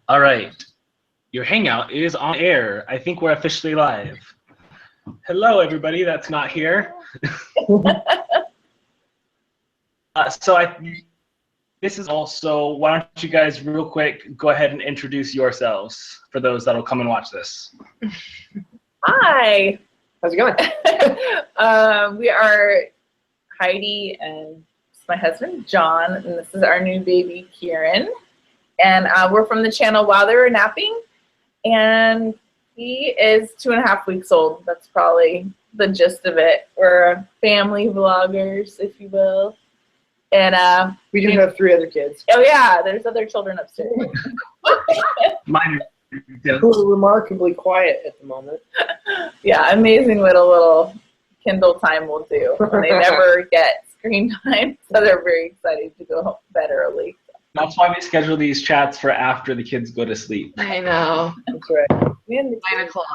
All right. Your Hangout is on air. I think we're officially live. Hello, everybody that's not here. This is also, why don't you guys real quick go ahead and introduce yourselves for those that'll come and watch this. Hi. How's it going? We are Heidi and my husband, John, and this is our new baby, Kieran. And we're from the channel While They Were Napping, and he is 2.5 weeks old. That's probably the gist of it. We're family vloggers, if you will. And we do have 3 other kids. Oh yeah, there's other children upstairs. Mine who are remarkably quiet at the moment. Yeah, amazing what a little Kindle time will do. They never get screen time, so they're very excited to go home bed early. That's why we schedule these chats for after the kids go to sleep. I know. That's right. 9 o'clock.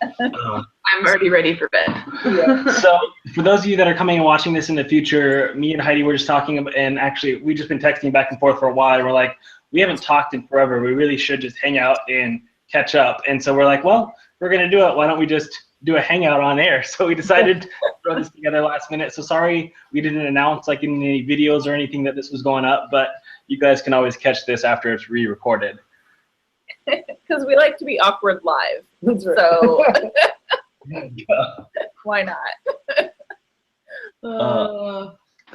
I'm already ready for bed. Yeah. So for those of you that are coming and watching this in the future, me and Heidi were just talking about, and actually we just been texting back and forth for a while, and we're like, we haven't talked in forever. We really should just hang out and catch up. And so we're like, well, we're going to do it. Why don't we just do a hangout on air? So we decided to throw this together last minute. So sorry we didn't announce like in any videos or anything that this was going up, but you guys can always catch this after it's re-recorded. Because we like to be awkward live. That's right. So why not?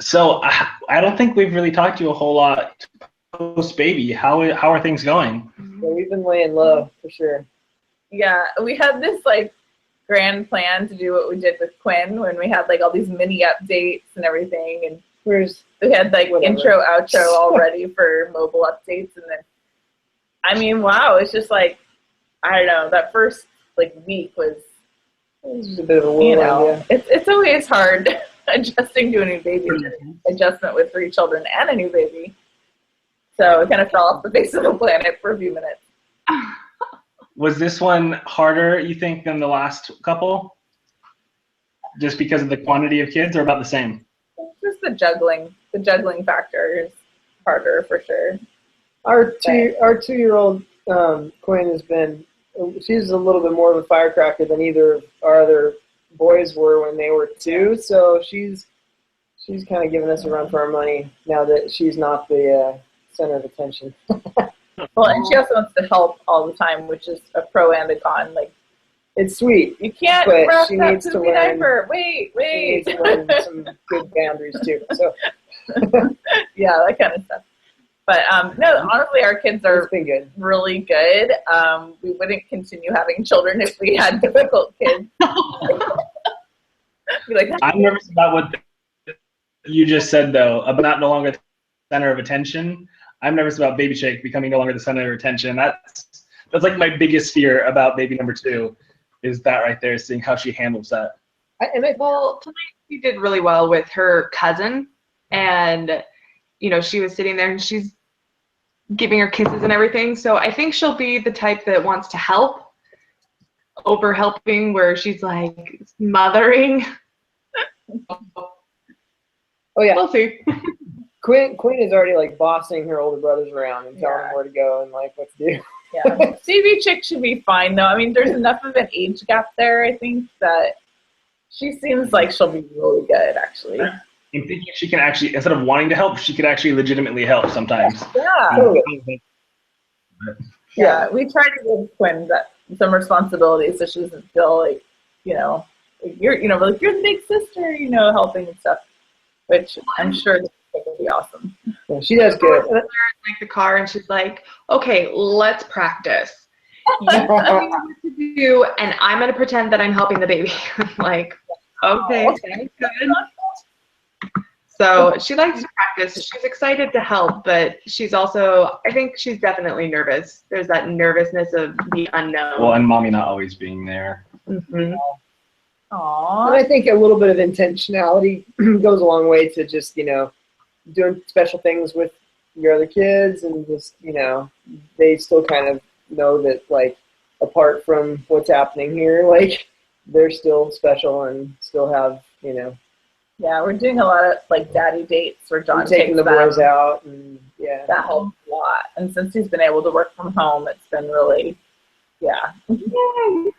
So I don't think we've really talked to you a whole lot post-baby. How are things going? Yeah, we've been laying low, for sure. Yeah, we had this like grand plan to do what we did with Quinn when we had like all these mini updates and everything, and we had like intro, outro all ready for mobile updates, and then I mean, wow, it's just like, I don't know, that first like week was just a bit of a whirlwind, yeah. It's always hard adjusting to a new baby, adjustment with 3 children and a new baby. So it kind of fell off the face of the planet for a few minutes. Was this one harder, you think, than the last couple? Just because of the quantity of kids, or about the same? Just the juggling. The juggling factor is harder for sure. Our 2-year-old Quinn has been, she's a little bit more of a firecracker than either of our other boys were when they were 2. So she's kind of giving us a run for our money now that she's not the center of attention. Well, and she also wants to help all the time, which is a pro and a con. Like, it's sweet. You can't wrap that poopy diaper. Wait. She needs to learn some good boundaries too. So yeah, that kind of stuff. But no, honestly, our kids are really good. We wouldn't continue having children if we had difficult kids. I'm nervous about what you just said, though, about not no longer the center of attention. I'm nervous about Baby Shake becoming no longer the center of attention. That's like my biggest fear about baby number 2, is that right there, seeing how she handles that. Well, tonight she did really well with her cousin, and you know, she was sitting there and she's giving her kisses and everything. So I think she'll be the type that wants to help over helping, where she's like mothering. Oh yeah, we'll see. Quinn is already like bossing her older brothers around and telling them where to go and like what to do. Yeah, CV Chick should be fine though. I mean, there's enough of an age gap there, I think, that she seems like she'll be really good actually. I'm thinking she can actually, instead of wanting to help, she could actually legitimately help sometimes. Yeah. Yeah, we try to give Quinn some responsibility so she doesn't feel like, you're the big sister, helping and stuff, which I'm sure will be awesome. Yeah, she does good. Like the car, and she's like, "Okay, let's practice. You tell me what to do, and I'm gonna pretend that I'm helping the baby." I'm like, okay, sounds good. So she likes to practice. She's excited to help, but she's also, I think she's definitely nervous. There's that nervousness of the unknown. Well, and mommy not always being there. Mm-hmm. Aww. And I think a little bit of intentionality goes a long way to just, doing special things with your other kids, and just, they still kind of know that, like, apart from what's happening here, like, they're still special and still have, Yeah, we're doing a lot of like daddy dates where John taking takes the them. boys out, and yeah, That helps a lot. And since he's been able to work from home, it's been really, yeah.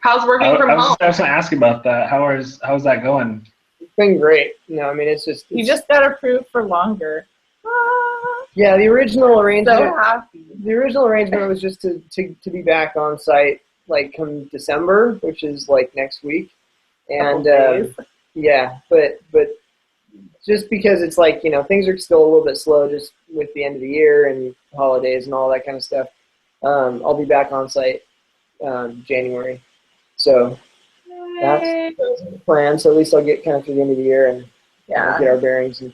How's working from home? I was going to ask about that. How's that going? It's been great. No, I mean, You just got approved for longer. Yeah, the original arrangement. So happy. The original arrangement was just to be back on site like come December, which is like next week, and yeah, but just because it's like, you know, things are still a little bit slow just with the end of the year and holidays and all that kind of stuff. I'll be back on site January, so that's the plan. So at least I'll get kind of through the end of the year and get our bearings and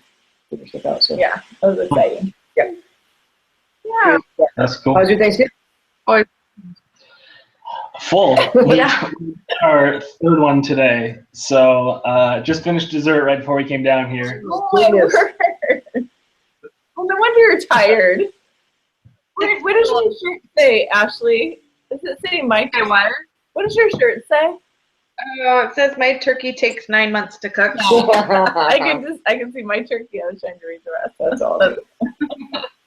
figure stuff out. So yeah, that was exciting. Yeah. Yeah. That's cool. How's your Thanksgiving? Full. Yeah. Our third one today. So just finished dessert right before we came down here. Oh, my word. Well, no wonder you're tired. What does your shirt say, Ashley? Does it say my turkey? What does your shirt say? Oh, it says my turkey takes 9 months to cook. I can see my turkey. I was trying to read the rest. That's all.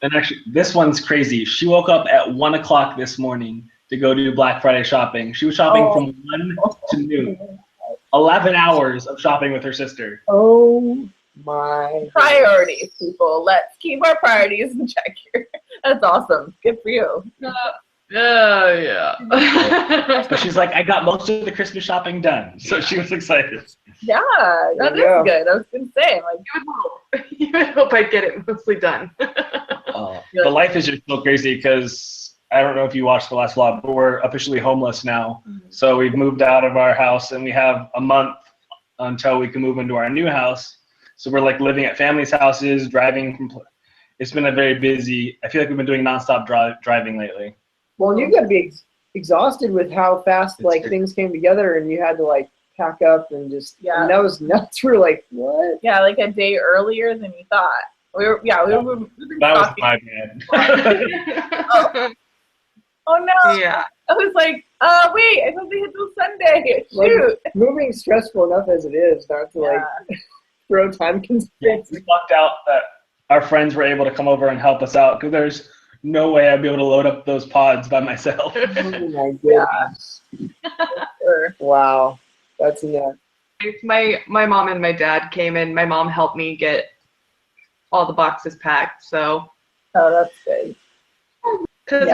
And actually, this one's crazy. She woke up at 1 o'clock this morning to go do Black Friday shopping. She was shopping from 1 to noon. 11 hours of shopping with her sister. Oh my. Priorities, people. Let's keep our priorities in check here. That's awesome. Good for you. Yeah. But she's like, I got most of the Christmas shopping done. So she was excited. Yeah, that is good. I was going to say, like, you would hope I'd get it mostly done. The life is just so crazy because I don't know if you watched the last vlog, but we're officially homeless now. So we've moved out of our house and we have a month until we can move into our new house. So we're like living at families' houses, driving from. It's been a very busy. I feel like we've been doing nonstop driving lately. Well, you got to be exhausted with how fast things came together, and you had to like pack up and just. Yeah. And that was nuts. We were like, what? Yeah, like a day earlier than you thought. We were. That was my bad. Oh no! Yeah. I was like, wait, I thought they had till Sunday. Shoot. Like, moving's stressful enough as it is, not to like throw time constraints. We lucked out that our friends were able to come over and help us out because there's no way I'd be able to load up those pods by myself. Oh my goodness. Wow. That's enough. My mom and my dad came in. My mom helped me get all the boxes packed. So. Oh, that's good. Because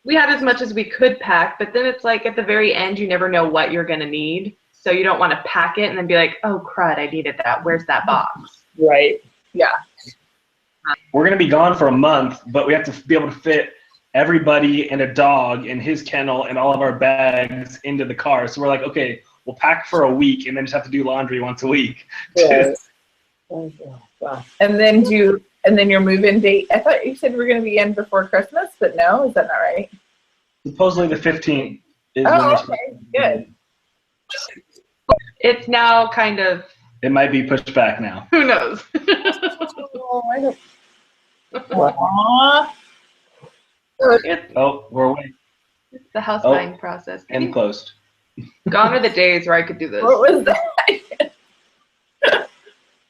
we had as much as we could pack, but then it's like at the very end, you never know what you're going to need. So you don't want to pack it and then be like, oh, crud, I needed that. Where's that box? Right. Yeah. We're going to be gone for a month, but we have to be able to fit everybody and a dog in his kennel and all of our bags into the car. So we're like, okay, we'll pack for a week and then just have to do laundry once a week. Yeah. And then your move-in date. I thought you said we were going to be in before Christmas, but no, is that not right? Supposedly the 15th is okay, good. It's now kind of. It might be pushed back now. Who knows? Oh, I don't. Oh, we're waiting. It's the house buying process. And closed. Gone are the days where I could do this. What was that?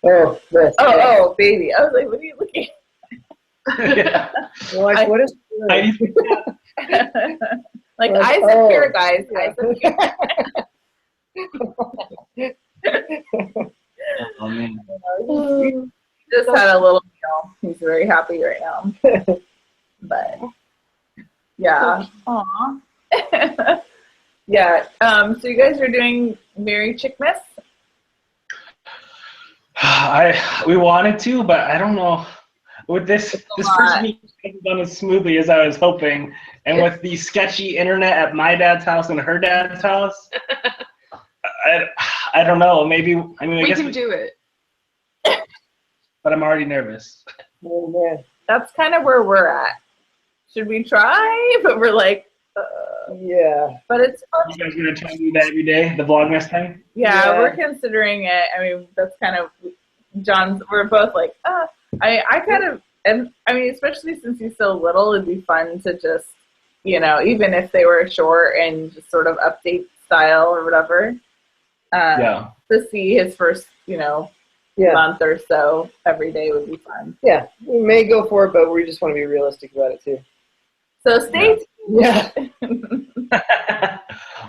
Oh, baby. I was like, what are you looking at? Yeah. Like, what is like, eyes up here, guys. Eyes up here. Oh, man. He just had a little meal. He's very happy right now. But, yeah. Aw. Yeah. So you guys are doing Merry Chickmas? We wanted to, but I don't know. With this first week hasn't gone as smoothly as I was hoping, and with the sketchy internet at my dad's house and her dad's house, I don't know. Maybe I guess can do it. But I'm already nervous. Oh man, that's kind of where we're at. Should we try? But we're like, yeah. But it's fun. You guys gonna try to do that every day, the Vlogmas thing? Yeah, we're considering it. I mean, that's kind of John's. We're both like, I kind of, and I mean, especially since he's so little, it'd be fun to just, even if they were short and just sort of update style or whatever. To see his first, month or so. Every day would be fun. Yeah, we may go for it, but we just want to be realistic about it too. So stay tuned. Yeah.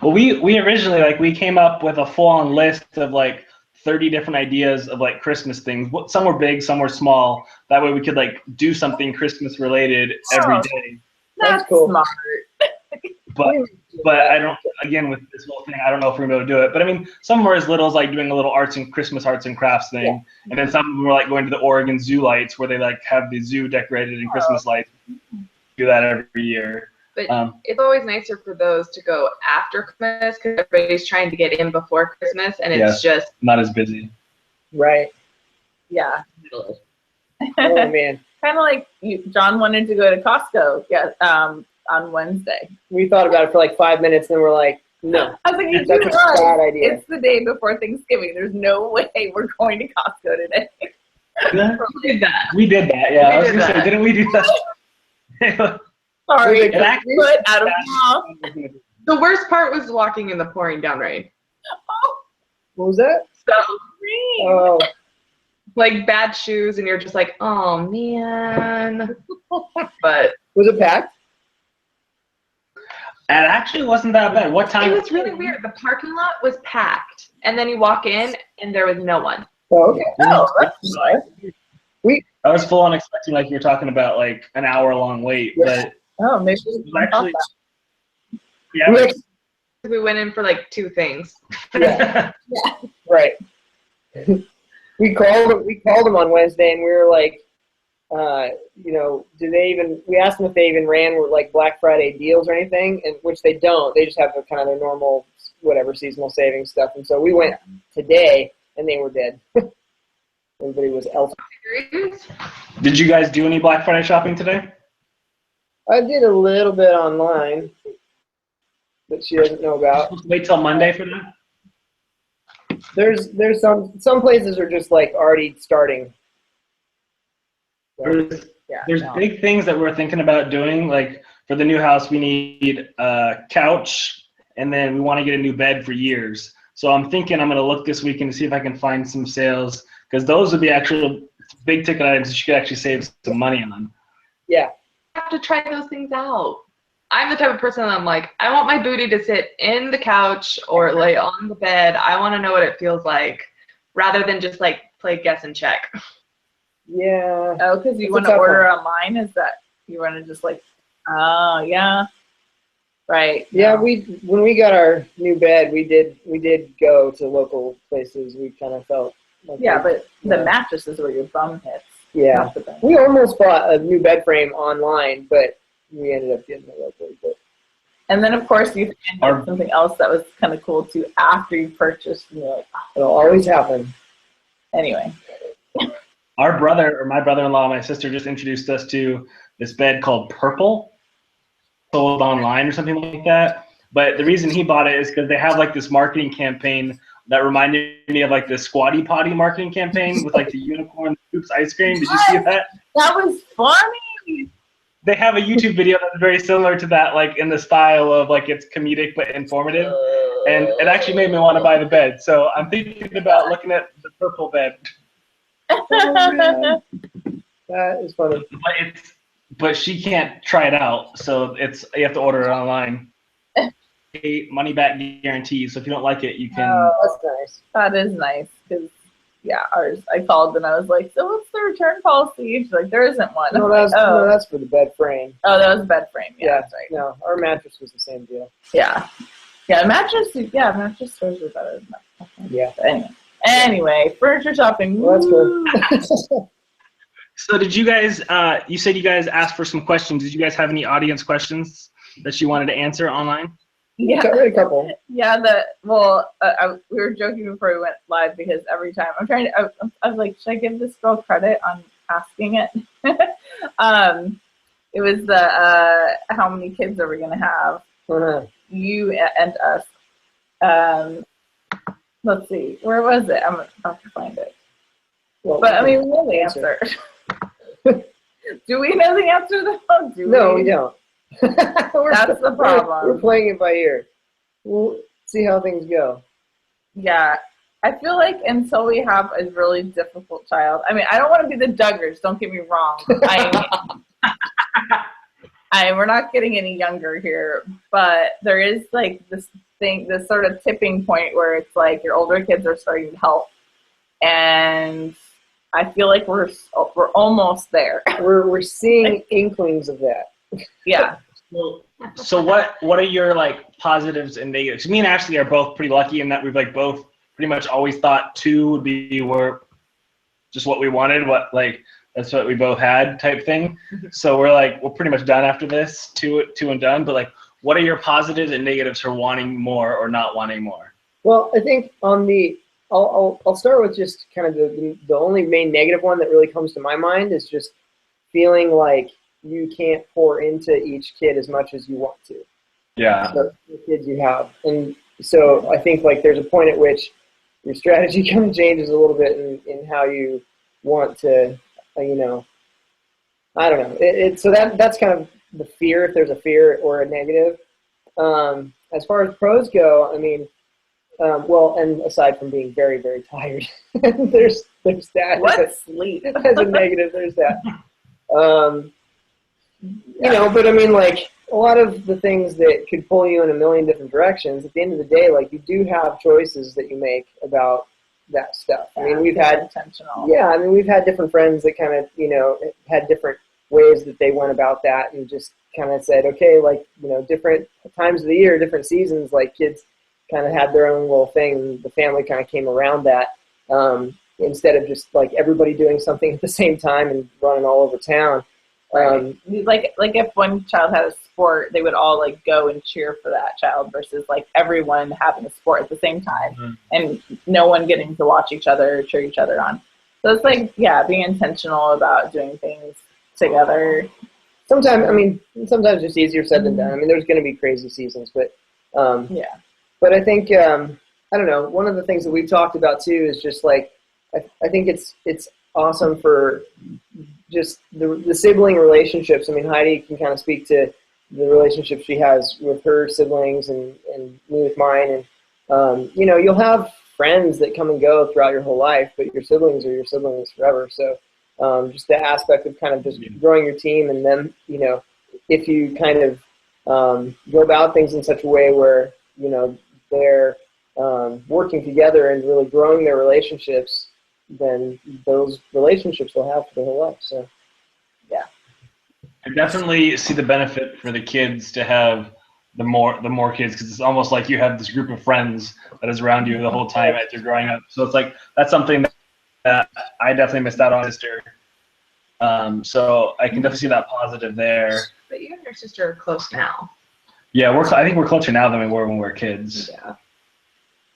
Well, we originally, like, we came up with a full-on list of like 30 different ideas of like Christmas things. Some were big, some were small. That way we could like do something Christmas related every day. That's cool. smart. But I don't, again, with this whole thing, I don't know if we're going to be able to do it. But I mean, some were as little as like doing a little Christmas arts and crafts thing. Yeah. And then some were like going to the Oregon Zoo lights where they like have the zoo decorated in Christmas lights. Do that every year. But it's always nicer for those to go after Christmas because everybody's trying to get in before Christmas, and it's just not as busy. Right. Yeah. Oh man. Kind of like John wanted to go to Costco on Wednesday. We thought about it for like 5 minutes, and then we're like, no. I was like, you That's do a realize bad idea. it's the day before Thanksgiving. There's no way we're going to Costco today. we did that. We did that, yeah. We I was did going to say, that. didn't we do that? Sorry, It actually- put out of mouth. The worst part was walking in the pouring down rain. What was that? So, Oh, like bad shoes, and you're just like, oh man. But was it packed? It actually wasn't that bad. What time? it was really weird. The parking lot was packed, and then you walk in, and there was no one. Oh, okay. Oh, that's nice. I was full on expecting like you were talking about like an hour-long wait, but Oh, maybe it was actually, We yeah. ex- We went in for like 2 things. Right. We called them on Wednesday, and we were like, we asked them if they even ran like Black Friday deals or anything, and which they don't. They just have kind of their normal, whatever, seasonal savings stuff. And so we went today, and they were dead. Everybody was else. Did you guys do any Black Friday shopping today? I did a little bit online that she doesn't know about. Wait till Monday for that? There's some places are just like already starting. There's big things that we're thinking about doing. Like for the new house, we need a couch, and then we want to get a new bed for years. So I'm thinking I'm going to look this weekend to see if I can find some sales, because those would be actual big ticket items that you could actually save some money on. Yeah. Have to try those things out. I'm the type of person that I'm like, I want my booty to sit in the couch or lay on the bed. I want to know what it feels like rather than just like play guess and check. Yeah. Oh, because you It's a want to tough order one. online? Is that you want to just like, oh, yeah. Right. Yeah, no. when we got our new bed, we did go to local places. We kind of felt like But the Yeah. mattress is where your bum hits. Yeah. Not the bed. We almost bought a new bed frame online, but we ended up getting it locally. But And then, of course, you Our- found something else that was kind of cool, too, after you purchased. And you're like, oh. it'll always happen. Anyway. My brother-in-law, my sister just introduced us to this bed called Purple, sold online or something like that. But the reason he bought it is because they have like this marketing campaign that reminded me of like the Squatty Potty marketing campaign with like the unicorn scoops ice cream. Did you see that? That was funny. They have a YouTube video that's very similar to that, like in the style of like it's comedic but informative. And it actually made me want to buy the bed. So I'm thinking about looking at the Purple bed. That is funny. But she can't try it out, so you have to order it online. A money back guarantee, so if you don't like it, you can. That's nice. That is nice because, ours. I called and I was like, "So what's the return policy?" And she's like, "There isn't one." No, I'm like, that's for the bed frame. Oh, that was bed frame. Yeah, that's right. No, our mattress was the same deal. Yeah, mattress stores are better than that. Yeah. But anyway, furniture shopping. Well, that's woo! good. So did you guys? You said you guys asked for some questions. Did you guys have any audience questions that you wanted to answer online? Yeah. A couple. Yeah, we were joking before we went live because every time I was like, should I give this girl credit on asking it? It was the how many kids are we gonna have? Uh-huh. You and us. Let's see, where was it? I'm gonna have to find it. Well, But I mean, we know the answer. Do we know the answer though? No, we don't. That's the problem. We're playing it by ear. We'll see how things go. Yeah. I feel like until we have a really difficult child, I mean, I don't want to be the Duggars, don't get me wrong. We're not getting any younger here, but there is like this sort of tipping point where it's like your older kids are starting to help. And I feel like we're almost there. We're seeing inklings of that. Yeah. So what are your like positives and negatives? Me and Ashley are both pretty lucky in that we've like both pretty much always thought 2 would be just what we wanted, that's what we both had type thing. So we're pretty much done after this, 2 and done. But like, what are your positives and negatives for wanting more or not wanting more? Well, I think I'll start with just kind of the only main negative one that really comes to my mind is just feeling like you can't pour into each kid as much as you want to. Yeah. The kids you have. And so I think like there's a point at which your strategy kind of changes a little bit in how you want to, I don't know. So that's kind of the fear, if there's a fear or a negative. As far as pros go, I mean, and aside from being very, very tired, there's that. What sleep? As a negative, there's that. But I mean, like, a lot of the things that could pull you in a million different directions, at the end of the day, like, you do have choices that you make about that stuff. I mean, we've had intentional. Yeah, I mean, we've had different friends that kind of, had different ways that they went about that and just kind of said, okay, like, different times of the year, different seasons, like, kids kind of had their own little thing, and the family kind of came around that instead of just, like, everybody doing something at the same time and running all over town. Right. Like if one child had a sport, they would all like go and cheer for that child versus like everyone having a sport at the same time and no one getting to watch each other or cheer each other on. So it's like, being intentional about doing things together. Sometimes it's easier said than done. I mean, there's going to be crazy seasons, but But I think I don't know. One of the things that we've talked about too is just like I think it's awesome for just the sibling relationships. I mean, Heidi can kind of speak to the relationship she has with her siblings and me with mine. And, you'll have friends that come and go throughout your whole life, but your siblings are your siblings forever. So just the aspect of kind of just growing your team and then, if you kind of go about things in such a way where, they're working together and really growing their relationships, then those relationships they'll have for their whole life. So, yeah. I definitely see the benefit for the kids to have the more kids, because it's almost like you have this group of friends that is around you the whole time as you're growing up. So it's like that's something that I definitely missed out on, sister. So I can definitely see that positive there. But you and your sister are close now. Yeah, I think we're closer now than we were when we were kids.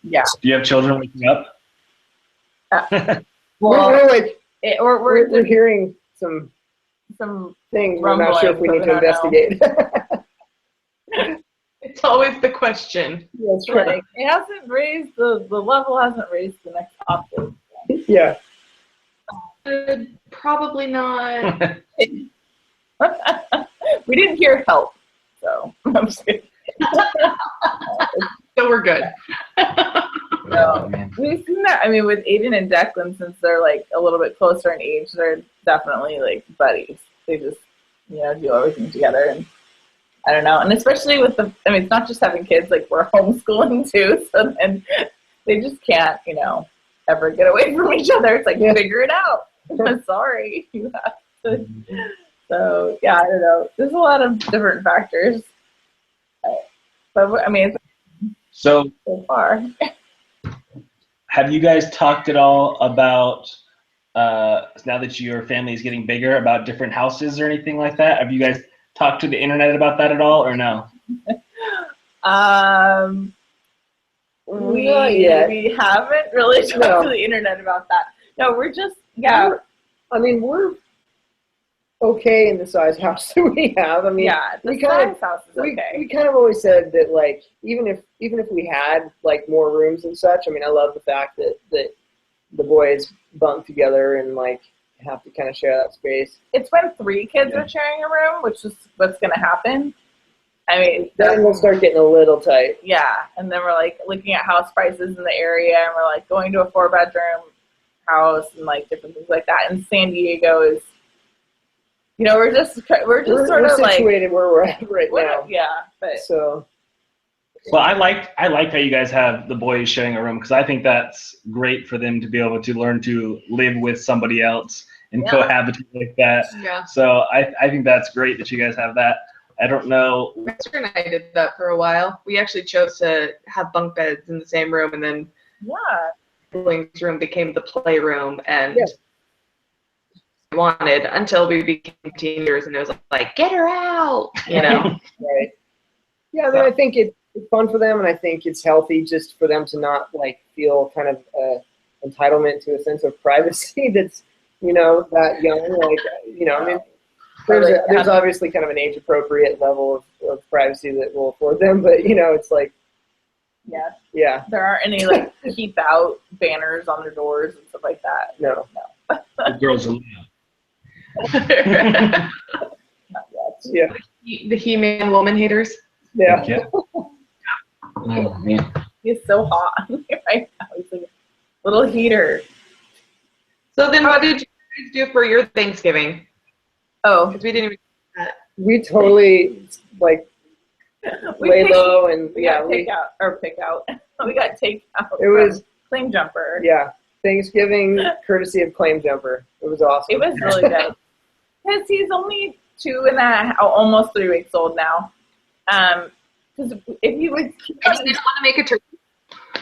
Yeah. Do you have children waking up? Well, we're hearing some things. We're not sure if we need to investigate. It's always the question. That's right. Like, it hasn't raised the level hasn't raised the next octave. Yeah. Probably not. We didn't hear help, so I'm just kidding. So we're good. No, we've seen that. I mean, with Aiden and Declan, since they're like a little bit closer in age, they're definitely like buddies. They just, do everything together, and I don't know. And especially with it's not just having kids. Like we're homeschooling too, so then they just can't, ever get away from each other. It's like figure it out. I'm sorry, you have to. So I don't know. There's a lot of different factors, but I mean, so far. Have you guys talked at all about, now that your family is getting bigger, about different houses or anything like that? Have you guys talked to the internet about that at all, or no? We haven't really talked to the internet about that. No, we're just, we're okay in the size house that we have. I mean, the size house is okay. We kind of always said that, like, even if we had like more rooms and such. I mean, I love the fact that the boys bunk together and like have to kind of share that space. It's when 3 kids are sharing a room, which is what's going to happen. I mean, Then we'll start getting a little tight. yeah. And then we're like looking at house prices in the area, and we're like going to a 4-bedroom house and like different things like that. And San Diego is, you know, we're just sort of like situated where we're at right now. Yeah, but So. Well, I like how you guys have the boys sharing a room, because I think that's great for them to be able to learn to live with somebody else and cohabitate like that. Yeah. So I think that's great that you guys have that. I don't know. Esther and I did that for a while. We actually chose to have bunk beds in the same room, and then the siblings' room became the playroom, and we wanted until we became teenagers, and it was like, get her out, you know. Right. Yeah, I mean, I think it's fun for them, and I think it's healthy just for them to not like feel kind of entitlement to a sense of privacy that's, you know, that young. Like, you know, I mean, there's obviously kind of an age-appropriate level of privacy that will afford them, but, you know, it's like, yeah. There aren't any like keep out banners on their doors and stuff like that. No. The girls are Yeah. The He-Man woman haters. Yeah. Oh, man. He's so hot right now. He's like a little heater. So then what did you guys do for your Thanksgiving? Oh, Because we didn't even do that. We totally like lay low and we got pick out. We got takeout. It was Claim Jumper. Thanksgiving courtesy of Claim Jumper. It was awesome. It was really good. Because he's only 2.5, almost 3 weeks old now. Because if you would, And you didn't want to make a turkey.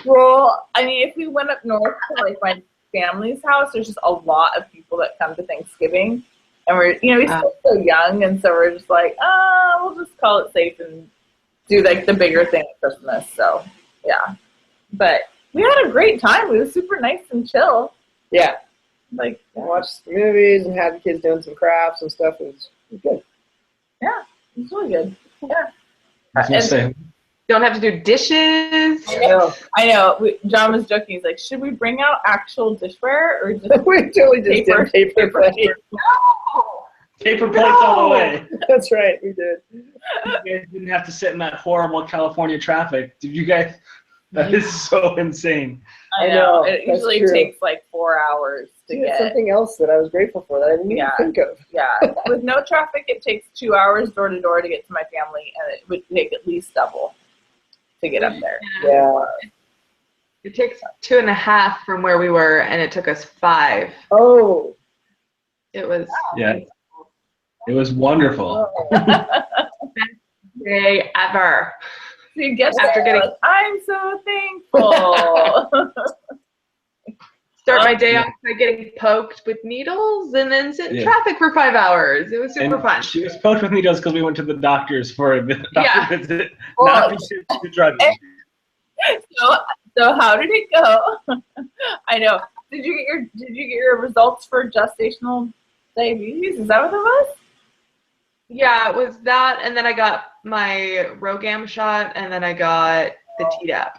well, I mean, if we went up north to like my family's house, there's just a lot of people that come to Thanksgiving, and we're, you know, he's still so young, and so we're just like, we'll just call it safe and do like the bigger thing at Christmas. So yeah, but we had a great time. It was super nice and chill. Yeah. Like Watched some movies and had the kids doing some crafts and stuff. It was good. yeah, it was really good. Yeah. I was gonna say, Don't have to do dishes. I know. John was joking. He's like, should we bring out actual dishware or just We totally just paper? did paper plate. paper plates all the way. That's right, we did. You guys didn't have to sit in that horrible California traffic. Did you guys? That is so insane. I know. It that's usually true. takes like 4 hours to Yeah, get. something else that I was grateful for that I didn't even think of. Yeah. With no traffic, it takes 2 hours door to door to get to my family, and it would take at least double to get up there. Yeah. It takes 2.5 from where we were, and it took us 5. Oh. It was It was wonderful. day ever. So you get After there, getting- like, I'm so thankful. Start my day off by getting poked with needles and then sit in traffic for 5 hours. It was super fun. She was poked with needles because we went to the doctors for a doctor visit, Well, not because she was drugging. So how did it go? I know. Did you get your results for gestational diabetes? Is that what it was? Yeah, it was that, and then I got my Rogam shot, and then I got the Tdap.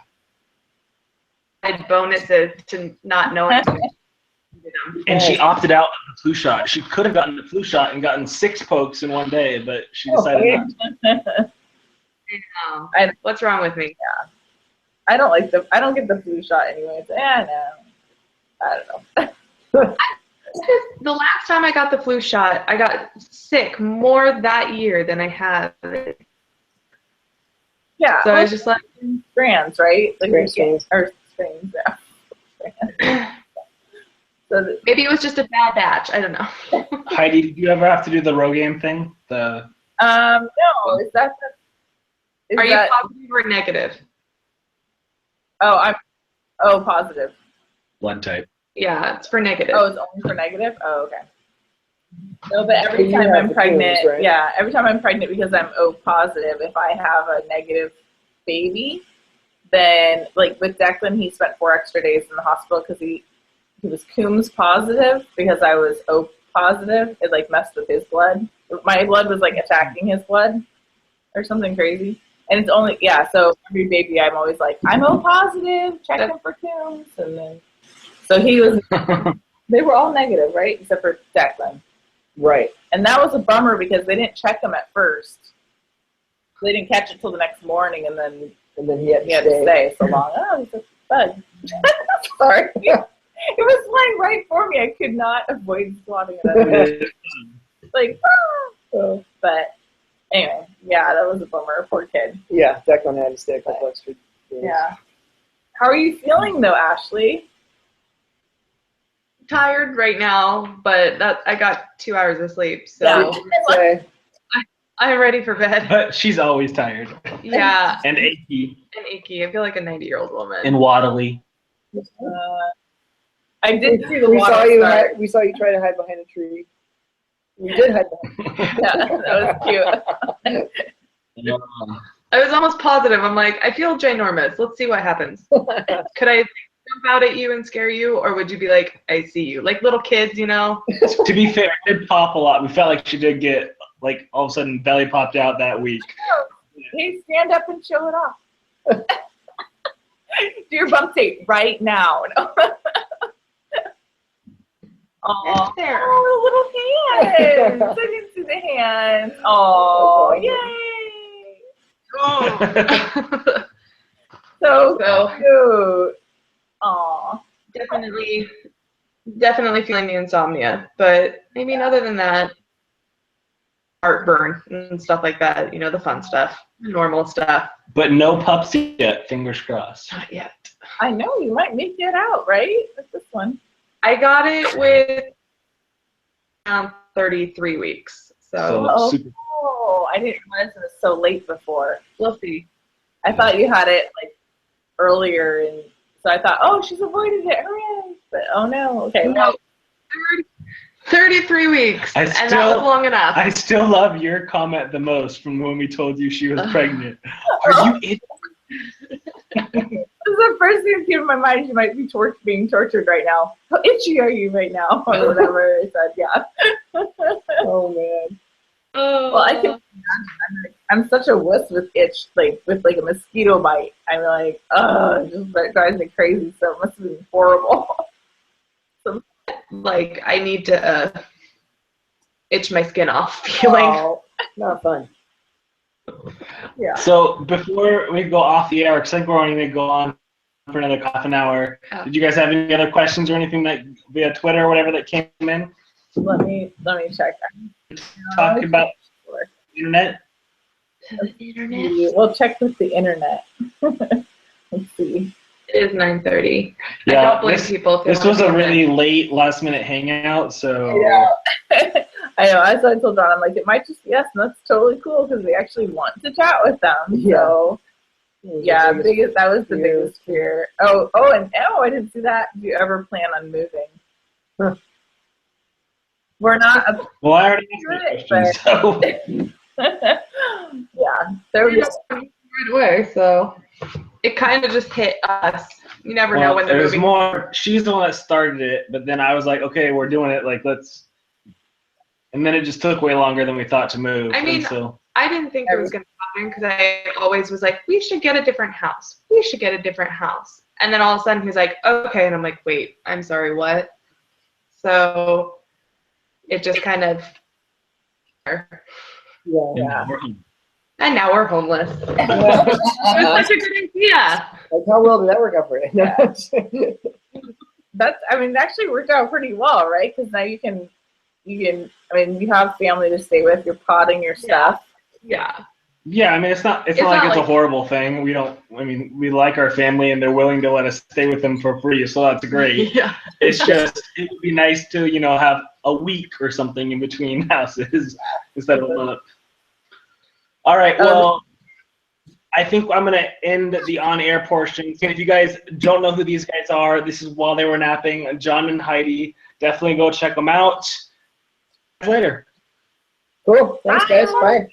I had bonuses to not knowing. And she opted out of the flu shot. She could have gotten the flu shot and gotten 6 pokes in one day, but she decided not to. What's wrong with me? I don't get the flu shot anyway. No. I don't know. The last time I got the flu shot, I got sick more that year than I have. Yeah. So I was just like, strands, right? Like Strands. or strains, yeah. So maybe it was just a bad batch. I don't know. Heidi, did you ever have to do the Rogam thing? The no, is that the, is Are that, you positive or negative? I'm positive. blood type. Yeah, it's for negative. Oh, it's only for negative? Oh, okay. No, but every You time have I'm the pregnant, twins, right? yeah, every time I'm pregnant because I'm O positive, if I have a negative baby, then, like, with Declan, he spent 4 extra days in the hospital because he was Coombs positive because I was O positive. It, like, messed with his blood. My blood was, like, attacking his blood or something crazy. And it's only, so every baby I'm always like, I'm O positive, check him for Coombs. And then, so he was, they were all negative, right? Except for Declan. Right. And that was a bummer because they didn't check him at first. They didn't catch it till the next morning, and then he had to stay so long. Oh, it's a bug. Sorry. It was flying right for me. I could not avoid swatting it. Like, ah! But anyway, yeah, that was a bummer. Poor kid. Yeah, Declan had to stay a couple extra days. Yeah. How are you feeling though, Ashley? Tired right now, but I got 2 hours of sleep, so I'm ready for bed. But she's always tired. Yeah. And achy. And achy. I feel like a 90-year-old woman. And waddly. I did see the we water saw you. start. We saw you try to hide behind a tree. You did hide behind. Yeah, that was cute. I was almost positive. I'm like, I feel ginormous. Let's see what happens. Could I jump out at you and scare you, or would you be like, I see you? Like little kids, you know? To be fair, it did pop a lot. We felt like she did get, like, all of a sudden belly popped out that week. Hey, stand up and show it off. Do your bump tape right now. Oh, there. Oh, little hands. I didn't see the hands. Oh, yay. Oh. So cute. Aw. Definitely feeling the insomnia. But I mean, other than that, heartburn and stuff like that, you know, the fun stuff, the normal stuff. But no pups yet, fingers crossed. Not yet. I know, you might make it out, right? With this one. I got it with around 33 weeks. So super. I didn't realize it was so late before. we'll see. I thought you had it like earlier, and so I thought, oh, she's avoided it. Hooray! But oh no. Okay. No, 33 weeks, and that was long enough. I still love your comment the most from when we told you she was pregnant. Are you idiot? This is the first thing that came to my mind. She might be being tortured right now. How itchy are you right now? Or whatever. I said, yeah. Oh man. Well, I can. I'm such a wuss with itch, like with like a mosquito bite. I'm like, it just drives me crazy. So it must have been horrible. Like I need to itch my skin off feeling. Oh, not fun. Yeah. So before we go off the air, because I think we're only going to go on for another half an hour. Oh. Did you guys have any other questions or anything that via Twitter or whatever that came in? Let me check. Talking about the internet. We'll check with the internet. Let's see. It is 9:30. Yeah, I don't blame people. This was a really late, last-minute hangout, so. Yeah. I know. As I told John, I'm like, it might just be us, and that's totally cool because we actually want to chat with them. Yeah. So, yeah, that was the biggest fear. Oh, I didn't see that. Do you ever plan on moving? Huh. We're not. Well, I already asked that question, so. Yeah, there we go. Right away, so it kind of just hit us. You never know when they're there's moving. more. She's the one that started it, but then I was like, okay, we're doing it. Like, let's. And then it just took way longer than we thought to move. I mean, so. I didn't think it was going to happen because I always was like, we should get a different house. We should get a different house. And then all of a sudden he's like, okay. And I'm like, wait, I'm sorry, what? So it just kind of. Yeah. And now we're homeless. It was such a good idea. Like, how well did that work out for you? That's. I mean, it actually worked out pretty well, right? Because now you can. I mean, you have family to stay with. You're potting your stuff. Yeah. Yeah, I mean, it's not like it's a horrible thing. We we like our family and they're willing to let us stay with them for free, so that's great. Yeah. It's just, it would be nice to, have a week or something in between houses instead of a month. All right, well, I think I'm going to end the on-air portion. And if you guys don't know who these guys are, this is While They Were Napping, John and Heidi. Definitely go check them out. Later. Cool. Thanks, guys. Bye.